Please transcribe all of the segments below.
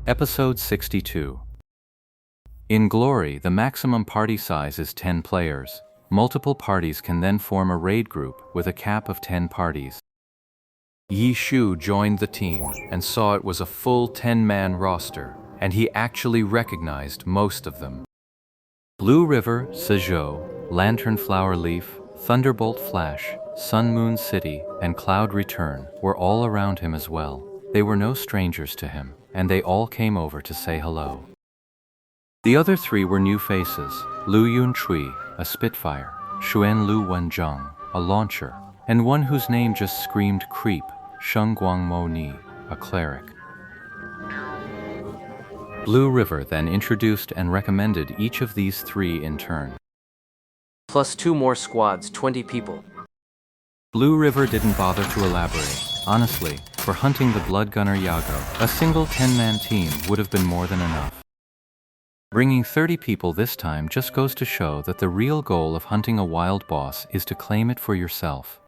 Episode 62. In Glory, the maximum party size is 10 players. Multiple parties can then form a raid group with a cap of 10 parties. Yi Shu joined the team and saw it was a full 10-man roster, and he actually recognized most of them. Blue River, Sezhou, Lantern Flower Leaf, Thunderbolt Flash, Sun Moon City, and Cloud Return were all around him as well. They were no strangers to him, and they all came over to say hello. The other three were new faces: Lu Yunchui, a Spitfire; Xuan Lu Wenzheng, a launcher; and one whose name just screamed creep, Sheng Guangmo Ni, a cleric. Blue River then introduced and recommended each of these three in turn. Plus 2 more squads, 20 people. Blue River didn't bother to elaborate. Honestly, for hunting the Blood Gunner Yago, a single 10-man team would have been more than enough. Bringing 30 people this time just goes to show that the real goal of hunting a wild boss is to claim it for yourself.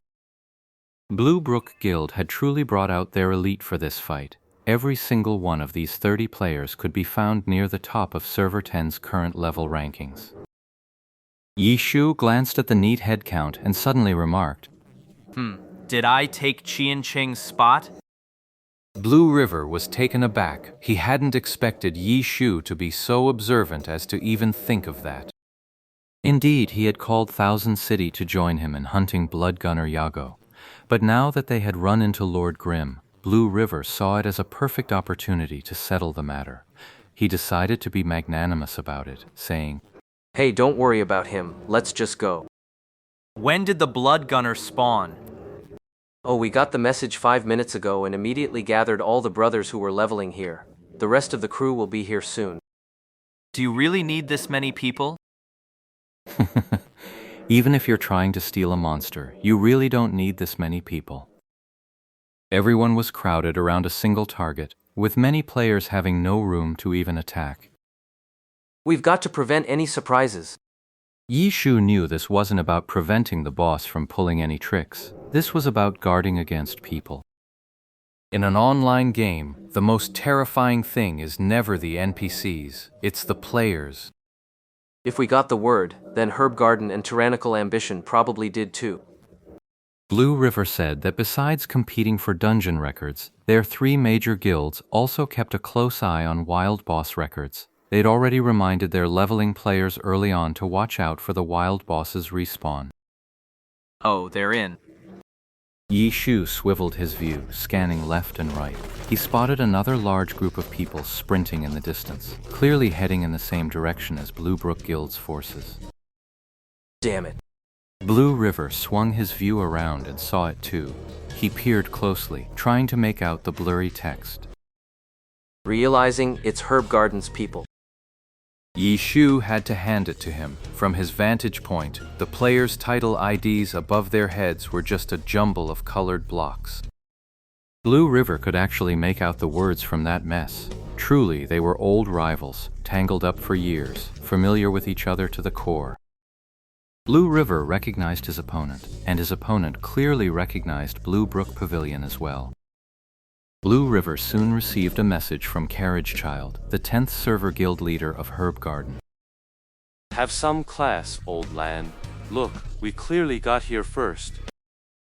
Blue Brook Guild had truly brought out their elite for this fight. Every single one of these 30 players could be found near the top of Server 10's current level rankings. Yi Shu glanced at the neat head count and suddenly remarked, Did I take Qian Cheng's spot? Blue River was taken aback. He hadn't expected Yi Shu to be so observant as to even think of that. Indeed, he had called Thousand City to join him in hunting Blood Gunner Yago. But now that they had run into Lord Grimm, Blue River saw it as a perfect opportunity to settle the matter. He decided to be magnanimous about it, saying, Hey, don't worry about him, let's just go. When did the Blood Gunner spawn? Oh, we got the message 5 minutes ago and immediately gathered all the brothers who were leveling here. The rest of the crew will be here soon. Do you really need this many people? Even if you're trying to steal a monster, you really don't need this many people. Everyone was crowded around a single target, with many players having no room to even attack. We've got to prevent any surprises. Yi Shu knew this wasn't about preventing the boss from pulling any tricks. This was about guarding against people. In an online game, the most terrifying thing is never the NPCs, it's the players. If we got the word, then Herb Garden and Tyrannical Ambition probably did too. Blue River said that besides competing for dungeon records, their 3 major guilds also kept a close eye on wild boss records. They'd already reminded their leveling players early on to watch out for the wild boss's respawn. Oh, they're in. Yi Shu swiveled his view, scanning left and right. He spotted another large group of people sprinting in the distance, clearly heading in the same direction as Blue Brook Guild's forces. Damn it. Blue River swung his view around and saw it too. He peered closely, trying to make out the blurry text. Realizing it's Herb Garden's people. Yi Shu had to hand it to him. From his vantage point, the players' title IDs above their heads were just a jumble of colored blocks. Blue River could actually make out the words from that mess. Truly, they were old rivals, tangled up for years, familiar with each other to the core. Blue River recognized his opponent, and his opponent clearly recognized Blue Brook Pavilion as well. Blue River soon received a message from Carriage Child, the 10th server guild leader of Herb Garden. Have some class, old land. Look, we clearly got here first.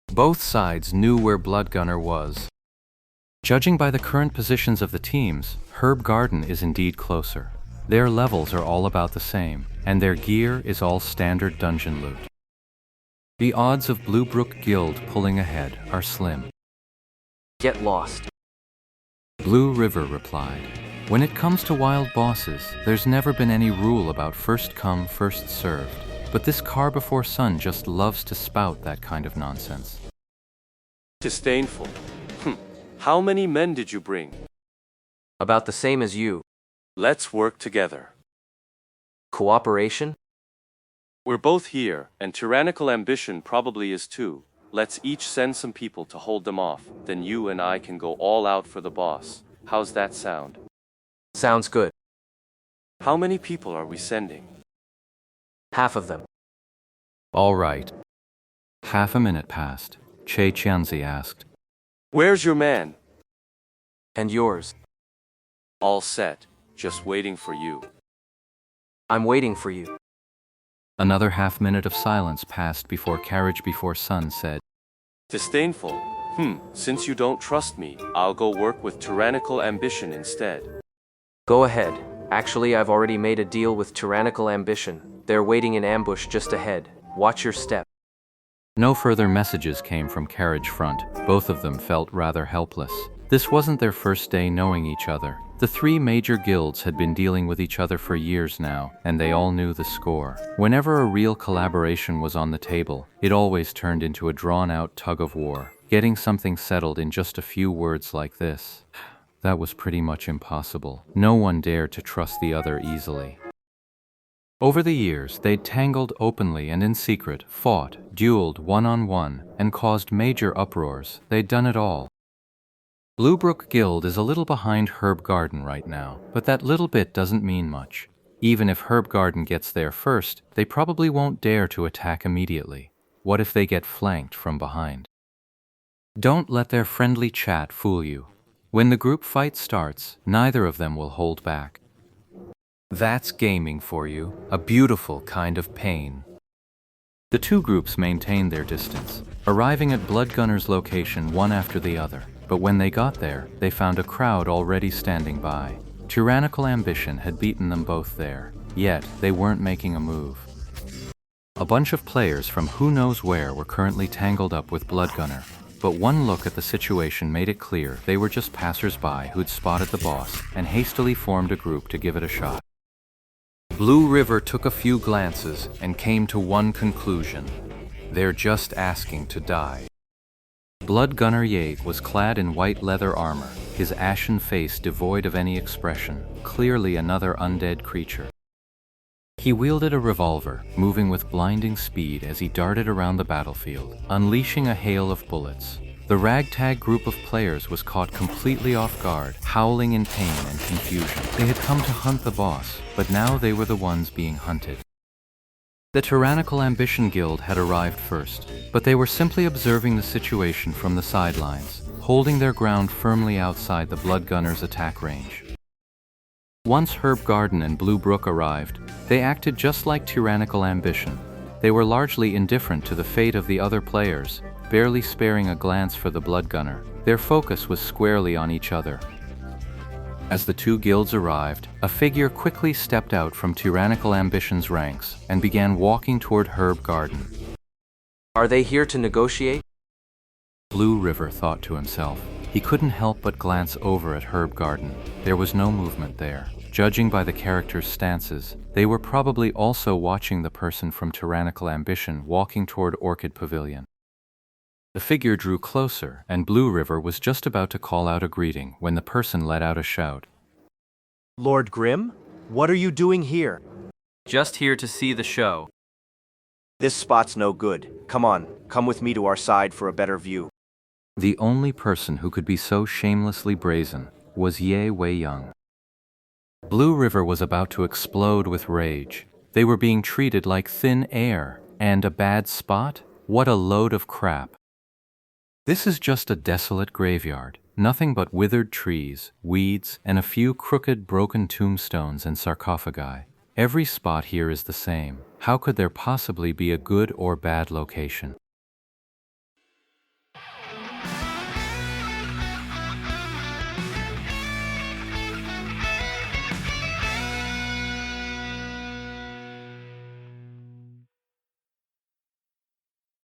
Both sides knew where Blood Gunner was. Judging by the current positions of the teams, Herb Garden is indeed closer. Their levels are all about the same, and their gear is all standard dungeon loot. The odds of Blue Brook Guild pulling ahead are slim. Get lost. Blue River replied, When it comes to wild bosses, there's never been any rule about first come, first served, but this car before sun just loves to spout that kind of nonsense. Disdainful. How many men did you bring? About the same as you. Let's work together. Cooperation? We're both here, and Tyrannical Ambition probably is too. Let's each send some people to hold them off, then you and I can go all out for the boss. How's that sound? Sounds good. How many people are we sending? Half of them. All right. Half a minute passed. Che Qianzi asked, Where's your man? And yours? All set, just waiting for you. I'm waiting for you. Another half-minute of silence passed before Carriage Before Sun said, Disdainful. Since you don't trust me, I'll go work with tyrannical ambition instead. Go ahead. Actually, I've already made a deal with tyrannical ambition. They're waiting in ambush just ahead. Watch your step. No further messages came from Carriage Front. Both of them felt rather helpless. This wasn't their first day knowing each other. The three major guilds had been dealing with each other for years now, and they all knew the score. Whenever a real collaboration was on the table, it always turned into a drawn-out tug-of-war. Getting something settled in just a few words like this, that was pretty much impossible. No one dared to trust the other easily. Over the years, they'd tangled openly and in secret, fought, dueled one-on-one, and caused major uproars. They'd done it all. Bluebrook Guild is a little behind Herb Garden right now, but that little bit doesn't mean much. Even if Herb Garden gets there first, they probably won't dare to attack immediately. What if they get flanked from behind? Don't let their friendly chat fool you. When the group fight starts, neither of them will hold back. That's gaming for you, a beautiful kind of pain. The two groups maintained their distance, arriving at Bloodgunner's location one after the other. But when they got there, they found a crowd already standing by. Tyrannical ambition had beaten them both there, yet they weren't making a move. A bunch of players from who knows where were currently tangled up with Bloodgunner, but one look at the situation made it clear they were just passers-by who'd spotted the boss and hastily formed a group to give it a shot. Blue River took a few glances and came to one conclusion. They're just asking to die. Bloodgunner Yeg was clad in white leather armor, his ashen face devoid of any expression, clearly another undead creature. He wielded a revolver, moving with blinding speed as he darted around the battlefield, unleashing a hail of bullets. The ragtag group of players was caught completely off guard, howling in pain and confusion. They had come to hunt the boss, but now they were the ones being hunted. The Tyrannical Ambition Guild had arrived first, but they were simply observing the situation from the sidelines, holding their ground firmly outside the Bloodgunner's attack range. Once Herb Garden and Blue Brook arrived, they acted just like Tyrannical Ambition. They were largely indifferent to the fate of the other players, barely sparing a glance for the Bloodgunner. Their focus was squarely on each other. As the two guilds arrived, a figure quickly stepped out from Tyrannical Ambition's ranks and began walking toward Herb Garden. Are they here to negotiate? Blue River thought to himself. He couldn't help but glance over at Herb Garden. There was no movement there. Judging by the characters' stances, they were probably also watching the person from Tyrannical Ambition walking toward Orchid Pavilion. The figure drew closer, and Blue River was just about to call out a greeting when the person let out a shout. Lord Grimm, what are you doing here? Just here to see the show. This spot's no good. Come on, come with me to our side for a better view. The only person who could be so shamelessly brazen was Ye Wei Young. Blue River was about to explode with rage. They were being treated like thin air, and a bad spot? What a load of crap. This is just a desolate graveyard, nothing but withered trees, weeds, and a few crooked, broken tombstones and sarcophagi. Every spot here is the same. How could there possibly be a good or bad location?